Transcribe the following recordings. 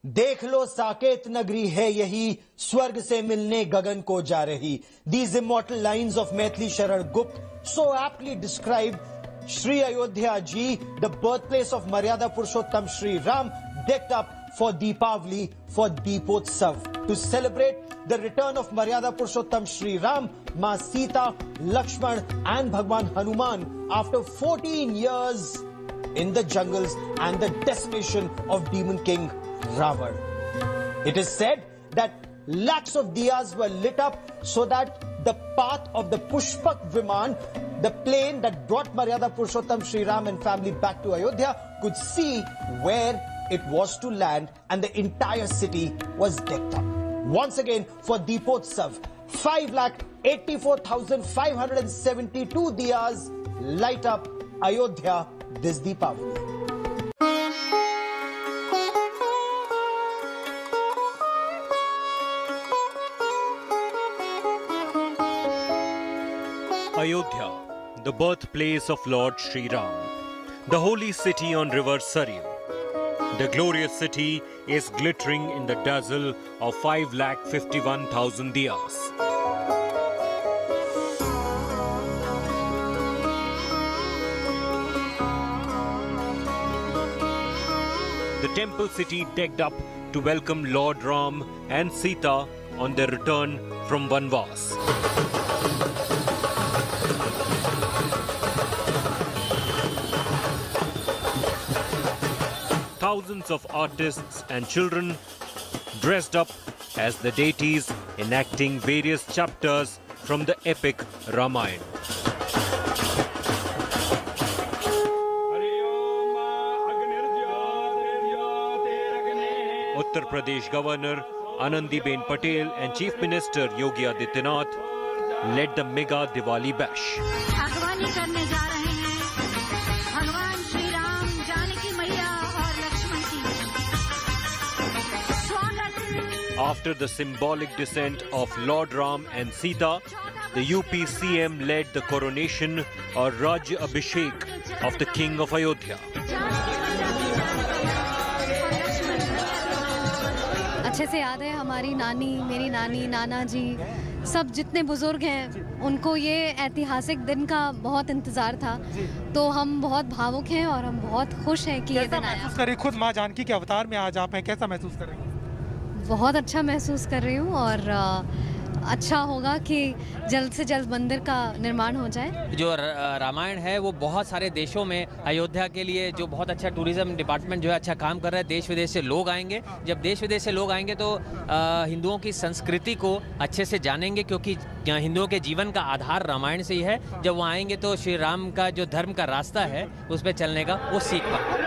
देख लो साकेत नगरी है यही, स्वर्ग से मिलने गगन को जा रही. These immortal lines of Maithili Sharan Gupt so aptly describe Shri Ayodhya Ji, the birthplace of Maryada Purushottam Shri Ram, decked up for Deepavali, for Deepotsav. To celebrate the return of Maryada Purushottam Shri Ram, Ma Sita, Lakshman and Bhagwan Hanuman after 14 years in the jungles and the decimation of Demon King Ravan. It is said that lakhs of diyas were lit up so that the path of the Pushpak Viman, the plane that brought Maryada Purushottam Shri Ram and family back to Ayodhya, could see where it was to land, and the entire city was decked up. Once again, for Deepotsav, 5,84,572 diyas light up Ayodhya this Deepavali. Ayodhya, the birthplace of Lord Sri Ram, the holy city on river Saryu. The glorious city is glittering in the dazzle of 5,51,000 diyas. The temple city decked up to welcome Lord Ram and Sita on their return from Vanvas. Thousands of artists and children dressed up as the deities enacting various chapters from the epic Ramayana. Uttar Pradesh Governor Anandiben Patel and Chief Minister Yogi Adityanath led the mega Diwali bash. After the symbolic descent of Lord Ram and Sita, the UP CM led the coronation or Raj Abhishek of the King of Ayodhya. अच्छे से याद है हमारी नानी, मेरी नानी, नाना जी, सब जितने बुजुर्ग हैं उनको ये ऐतिहासिक दिन का बहुत इंतज़ार था. तो हम बहुत भावुक हैं और हम बहुत खुश हैं कि ये दिन आया. महसूस कर रही खुद माँ जानकी के अवतार में आज आप हैं, कैसा महसूस कर रही हैं? बहुत अच्छा महसूस कर रही हूँ और अच्छा होगा कि जल्द से जल्द मंदिर का निर्माण हो जाए. जो रामायण है वो बहुत सारे देशों में अयोध्या के लिए जो बहुत अच्छा टूरिज्म डिपार्टमेंट जो है अच्छा काम कर रहा है. देश विदेश से लोग आएंगे. जब देश विदेश से लोग आएंगे तो हिंदुओं की संस्कृति को अच्छे से जानेंगे, क्योंकि हिंदुओं के जीवन का आधार रामायण से ही है. जब वो आएंगे तो श्री राम का जो धर्म का रास्ता है उस पर चलने का वो सीख पाएंगे.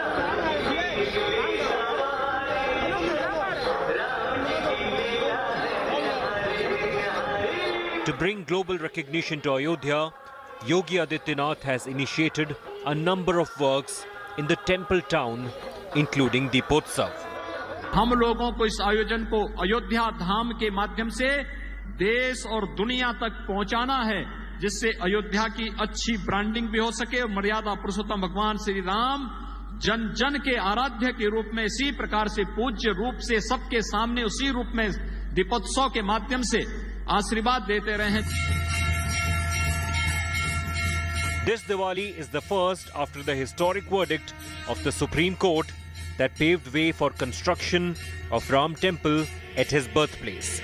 To bring global recognition to Ayodhya, Yogi Adityanath has initiated a number of works in the temple town, including Deepotsav. हम लोगों को इस आयोजन को अयोध्या धाम के माध्यम से देश और दुनिया तक पहुंचाना है, जिससे अयोध्या की अच्छी ब्रांडिंग भी हो सके और मर्यादा पुरुषोत्तम भगवान श्री राम जन जन के आराध्य के रूप में इसी प्रकार से पूज्य रूप से सबके सामने उसी रूप में दीपोत्सव के माध्यम से आशीर्वाद देते रहे. This Diwali is the first after the historic verdict of the Supreme Court that paved way for construction of Ram Temple at his birthplace.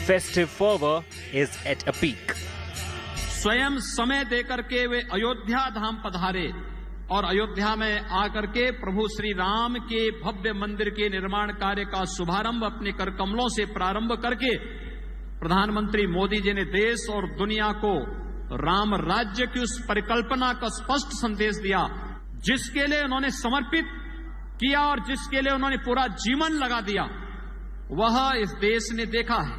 Festive fervor is at a peak. स्वयं समय देकर के वे अयोध्या धाम पधारे और अयोध्या में आकर के प्रभु श्री राम के भव्य मंदिर के निर्माण कार्य का शुभारंभ अपने कर कमलों से प्रारंभ करके प्रधानमंत्री मोदी जी ने देश और दुनिया को राम राज्य की उस परिकल्पना का स्पष्ट संदेश दिया, जिसके लिए उन्होंने समर्पित किया और जिसके लिए उन्होंने पूरा जीवन लगा दिया, वह इस देश ने देखा है.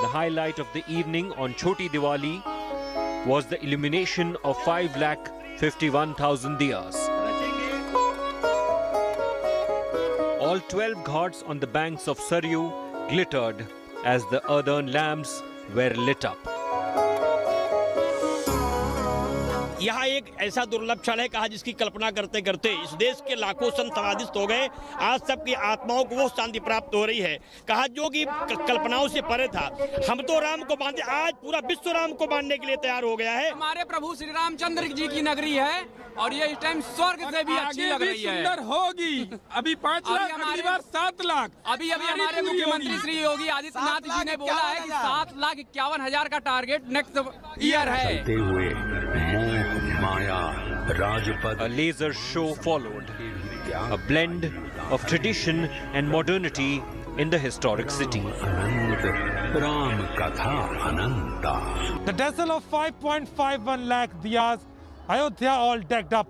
The highlight of the evening on Choti Diwali was the illumination of 5,51,000 diyas. All 12 ghats on the banks of Saryu glittered as the earthen lamps were lit up. यहाँ एक ऐसा दुर्लभ क्षण है कहा जिसकी कल्पना करते करते इस देश के लाखों संत समाधिस्थ हो गए। आज सबकी आत्माओं को वो शांति प्राप्त हो रही है। कहा जो कि कल्पनाओं से परे था। हम तो राम को बांधे, आज पूरा विश्व राम को बांधने के लिए तैयार हो गया है। हमारे प्रभु श्री रामचंद्र जी की नगरी है और ये इस टाइम स्वर्ग से भी अच्छी लग रही है। सुंदर होगी। अभी 5 लाख, अगली बार 7 लाख। अभी हमारे मुख्यमंत्री श्री योगी आदित्यनाथ जी ने बोला है कि 7,51,000 का टारगेट नेक्स्ट ईयर है। A laser show followed, a blend of tradition and modernity in the historic city. The dazzle of 5.51 lakh diyas, Ayodhya all decked up.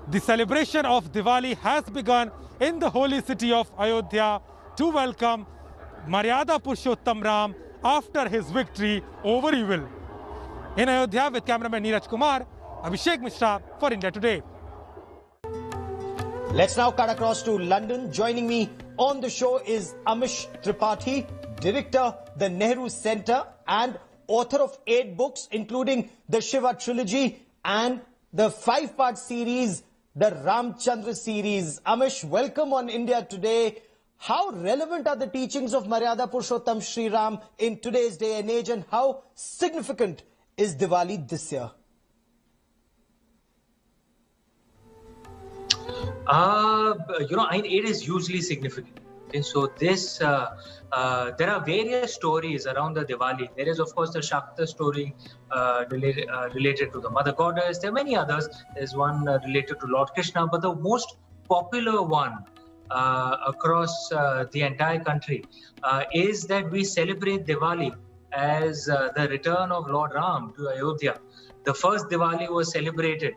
The celebration of Diwali has begun in the holy city of Ayodhya to welcome Maryada Purushottam Ram after his victory over evil. In Ayodhya with cameraman Neeraj Kumar, Abhishek Mishra for India Today. Let's now cut across to London. Joining me on the show is Amish Tripathi, director, the Nehru Centre and author of 8 books, including the Shiva trilogy and the 5-part series, the Ramchandra series. Amish, welcome on India Today. How relevant are the teachings of Maryada Purushottam Shri Ram in today's day and age, and how significant is Diwali this year? It is hugely significant. Okay, so this, there are various stories around the Diwali. There is, of course, the Shakta story related to the Mother Goddess. There are many others. There's one related to Lord Krishna, but the most popular one across the entire country is that we celebrate Diwali as the return of Lord Ram to Ayodhya. The first Diwali was celebrated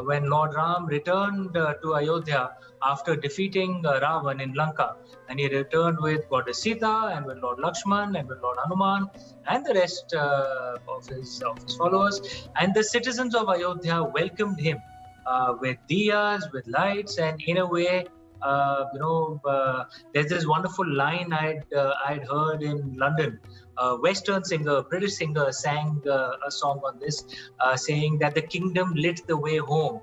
when Lord Ram returned to Ayodhya after defeating Ravan in Lanka, and he returned with Goddess Sita and with Lord Lakshman and with Lord Hanuman and the rest of his followers, and the citizens of Ayodhya welcomed him with diyas, with lights, and in a way, there's this wonderful line I'd heard in London. Western singer, British singer, sang a song on this, saying that the kingdom lit the way home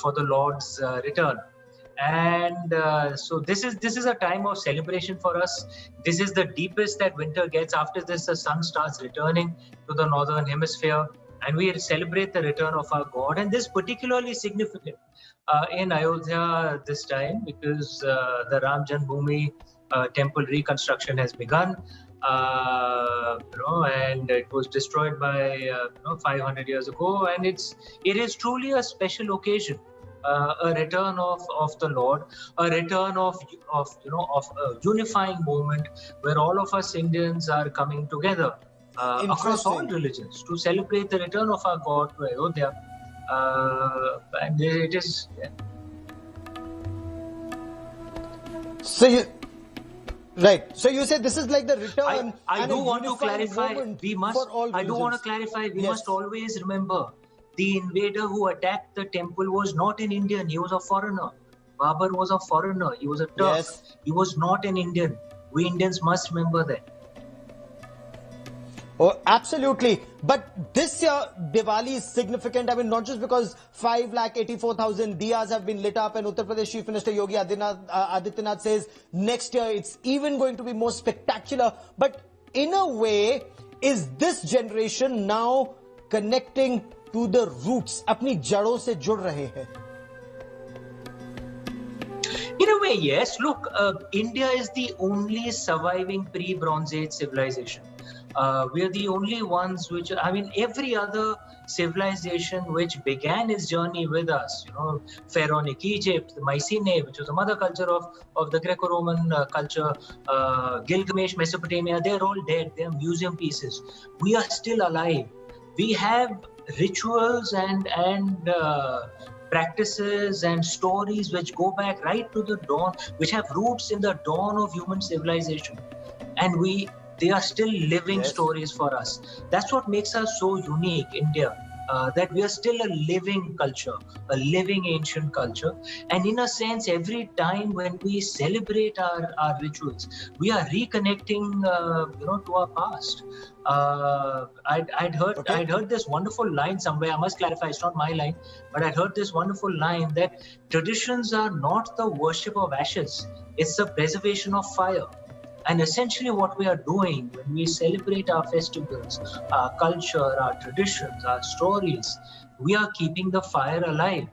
for the Lord's return. And so this is a time of celebration for us. This is the deepest that winter gets. After this, the sun starts returning to the northern hemisphere, and we celebrate the return of our God. And this is particularly significant in Ayodhya this time because the Ram Janmabhoomi temple reconstruction has begun. And it was destroyed by 500 years ago, and it is truly a special occasion, a return of the Lord, a return of a unifying moment where all of us Indians are coming together across all religions to celebrate the return of our God to Ayodhya, and it is. Yeah. Right. So you say this is like the return. I do want to clarify. We must always remember the invader who attacked the temple was not an Indian. He was a foreigner. Babur was a foreigner. He was a Turk. Yes. He was not an Indian. We Indians must remember that. Oh, absolutely. But this year, Diwali is significant. I mean, not just because 5,84,000 diyas have been lit up, and Uttar Pradesh Chief Minister Yogi Adityanath says next year it's even going to be more spectacular. But in a way, is this generation now connecting to the roots? अपनी जड़ों से जुड़ रहे हैं? In a way, yes. Look, India is the only surviving pre-Bronze Age civilization. We are the only ones every other civilization which began its journey with us, Pharaonic Egypt, the Mycenae, which was the mother culture of the Greco-Roman culture, Gilgamesh, Mesopotamia, they're all dead. They're museum pieces. We are still alive. We have rituals and practices and stories which go back right to the dawn, which have roots in the dawn of human civilization. And they are still living stories for us. That's what makes us so unique, India. that we are still a living culture, a living ancient culture. And in a sense, every time when we celebrate our rituals, we are reconnecting, to our past. I'd heard this wonderful line somewhere. I must clarify, it's not my line, but I'd heard this wonderful line that traditions are not the worship of ashes, it's the preservation of fire. And essentially what we are doing when we celebrate our festivals, our culture, our traditions, our stories, we are keeping the fire alive.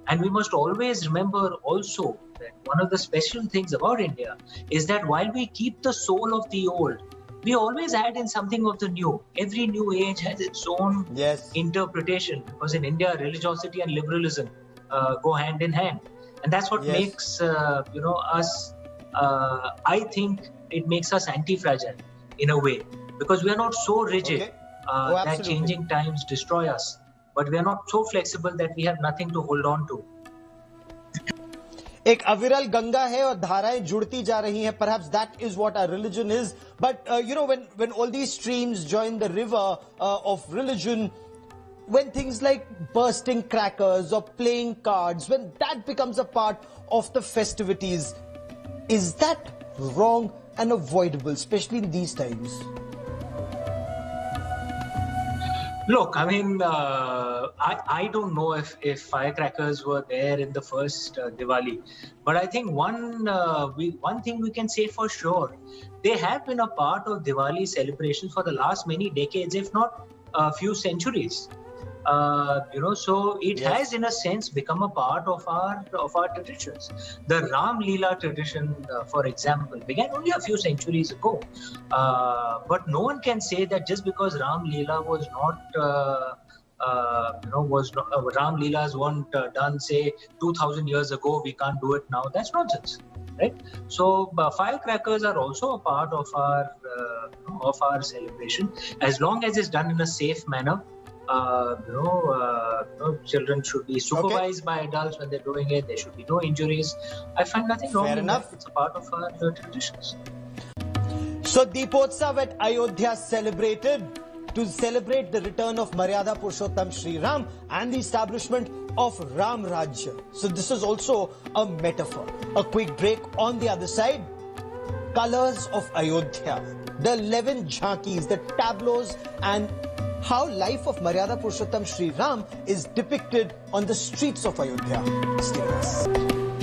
And we must always remember also that one of the special things about India is that while we keep the soul of the old, we always add in something of the new. Every new age has its own interpretation, because in India, religiosity and liberalism go hand in hand. And that's what makes, us, I think, it makes us anti-fragile in a way, because we are not so rigid that changing times destroy us, but we are not so flexible that we have nothing to hold on to. एक अविरल गंगा है और धाराएं जुड़ती जा रही हैं. Perhaps that is what our religion is. But when all these streams join the river of religion, when things like bursting crackers or playing cards, when that becomes a part of the festivities, is that wrong and avoidable, especially in these times? Look, I mean, I don't know if firecrackers were there in the first Diwali, but I think one thing we can say for sure, they have been a part of Diwali celebrations for the last many decades, if not a few centuries. So it has, in a sense, become a part of our traditions. The Ram Leela tradition, for example, began only a few centuries ago. But no one can say that just because Ram Leela was not, Ram Leelas weren't done, say, 2,000 years ago, we can't do it now. That's nonsense, right? So firecrackers are also a part of our celebration, as long as it's done in a safe manner. Children should be supervised by adults when they're doing it. There should be no injuries. I find nothing wrong with that. It's a part of our traditions. So Deepotsav at Ayodhya celebrated to celebrate the return of Maryada Purushottam Shri Ram and the establishment of Ram Rajya. So this is also a metaphor. A quick break. On the other side, colors of Ayodhya, the 11 jhankis, the tableaus, and how life of Maryada Purushottam Shri Ram is depicted on the streets of Ayodhya. Stay with us.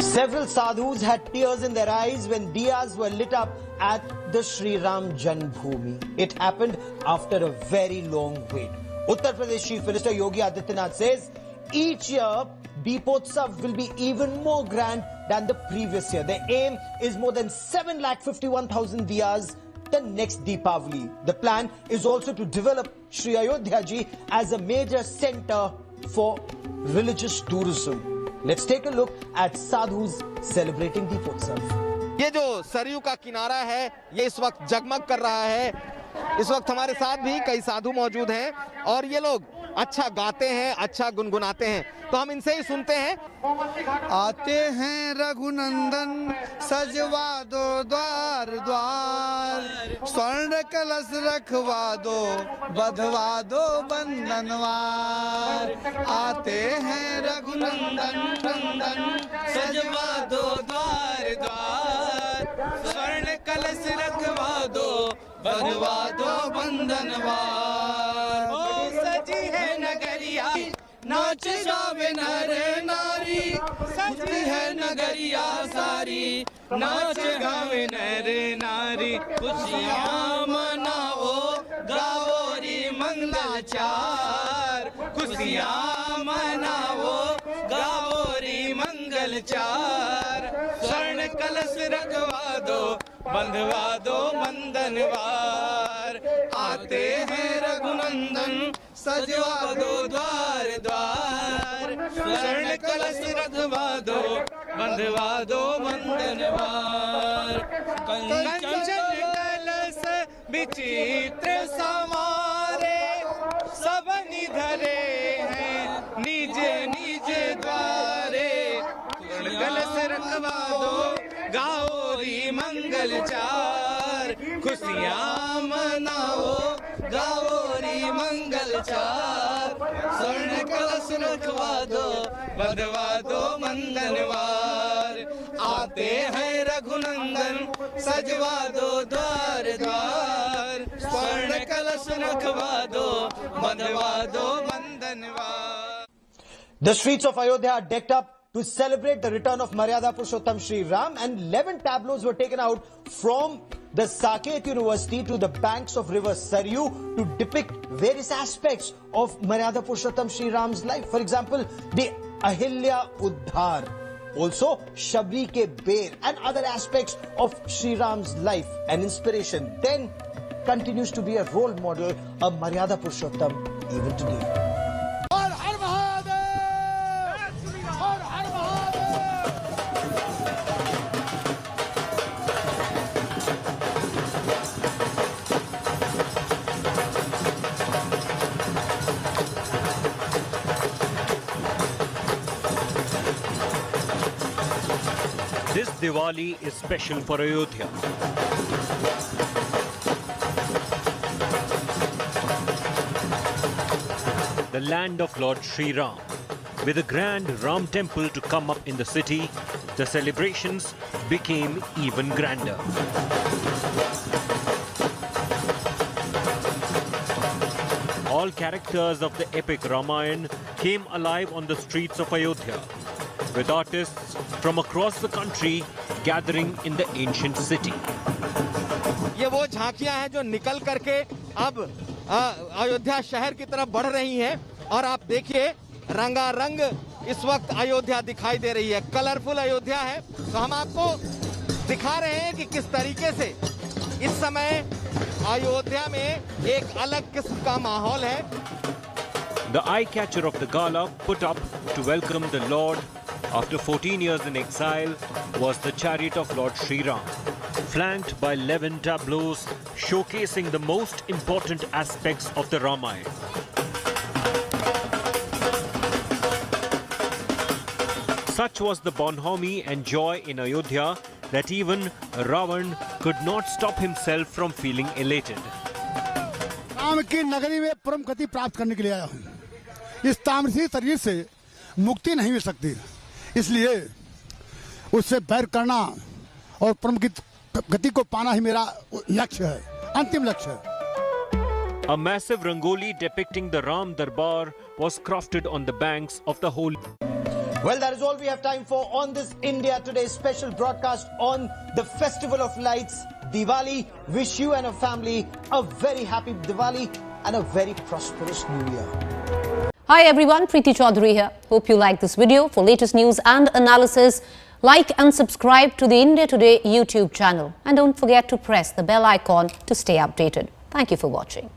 Several sadhus had tears in their eyes when diyas were lit up at the Shri Ram Janmbhoomi. It happened after a very long wait. Uttar Pradesh Chief Minister Yogi Adityanath says each year Deepotsav will be even more grand than the previous year. The aim is more than 7,51,000 diyas the next Deepavali. The plan is also to develop Sri Ayodhya Ji as a major center for religious tourism. Let's take a look at sadhus celebrating Deepotsav. ये जो सरयू का किनारा है, ये इस वक्त जगमग कर रहा है. इस वक्त हमारे साथ भी कई साधु मौजूद हैं और ये लोग अच्छा गाते हैं, अच्छा गुनगुनाते हैं. तो हम इनसे ही सुनते हैं. आते हैं रघुनंदन सजवा दो द्वार द्वार, स्वर्ण कलश रखवा दो, बधवा दो बंधनवार. आते हैं रघुनंदन नंदन सजवा दो द्वार द्वार, स्वर्ण कलश रखवा दो, बधवा दो बंधनवार. ओ सजी है नगरिया नाच गावे नर नारी, सजी है नगरिया सारी नाच गावे नर नारी. खुशियाँ मनाओ गाओ रे मंगलाचार, खुशियाँ मनाओ गाओ रे मंगलचार. स्वर्ण कलश रखवा दो, बंधवा दो बंधनवार. आते हैं रघुनंदन सजवा दो द्वार द्वार, स्वर्ण कलश रखवा दो, बंधवा दो बंधनवार. कंचन कलश विचित्र समारे, सब निधरे हैं निज निज द्वारे. कलश रखवा दो गाओ री मंगलचार, खुशियाँ मनाओ गाओ री मंगलचार. स्वर्ण कलश रखवा दो, बंधवा दो बंधनवार। आते हैं रघुनंदन, सजवा दो द्वार द्वार। स्वर्ण कलश रखवा दो, बंधवा दो बंधनवार। The streets of Ayodhya are decked up to celebrate the return of Maryada Purushottam Shri Ram, and 11 tableaus were taken out from the Saket University to the banks of river Saryu to depict various aspects of Maryada Purushottam Shri Ram's life. For example, the Ahilya Uddhar, also Shabri ke Bear, and other aspects of Shri Ram's life and inspiration. Then continues to be a role model of Maryada Purushottam even today. This Diwali is special for Ayodhya. The land of Lord Shri Ram. With a grand Ram temple to come up in the city, the celebrations became even grander. All characters of the epic Ramayana came alive on the streets of Ayodhya, with artists from across the country gathering in the ancient city. ये वो झांकियां हैं जो निकल करके अब अयोध्या शहर की तरफ बढ़ रही हैं, और आप देखिए रंगारंग इस वक्त अयोध्या दिखाई दे रही है, कलरफुल अयोध्या है। तो हम आपको दिखा रहे हैं कि किस तरीके से इस समय अयोध्या में एक अलग किस्म का माहौल है। The eye-catcher of the gala put up to welcome the Lord after 14 years in exile was the chariot of Lord Shri Ram, flanked by 11 tableaus showcasing the most important aspects of the Ramayana. Such was the bonhomie and joy in Ayodhya that even Ravan could not stop himself from feeling elated. Ram की नगरी में परम गति प्राप्त करने के लिए आया हूँ। इस तामसी शरीर से मुक्ति नहीं मिल सकती, इसलिए उससे बैर करना और परम गति को पाना ही मेरा लक्ष्य है, अंतिम लक्ष्य है। A massive rangoli depicting the Ram Darbar was crafted on the banks of the whole. Well, that is all we have time for on this India Today special broadcast on the Festival of Lights, Diwali. Wish you and your family a very happy Diwali and a very prosperous New Year. Hi everyone, Preeti Chaudhary here. Hope you like this video. For latest news and analysis, like and subscribe to the India Today YouTube channel. And don't forget to press the bell icon to stay updated. Thank you for watching.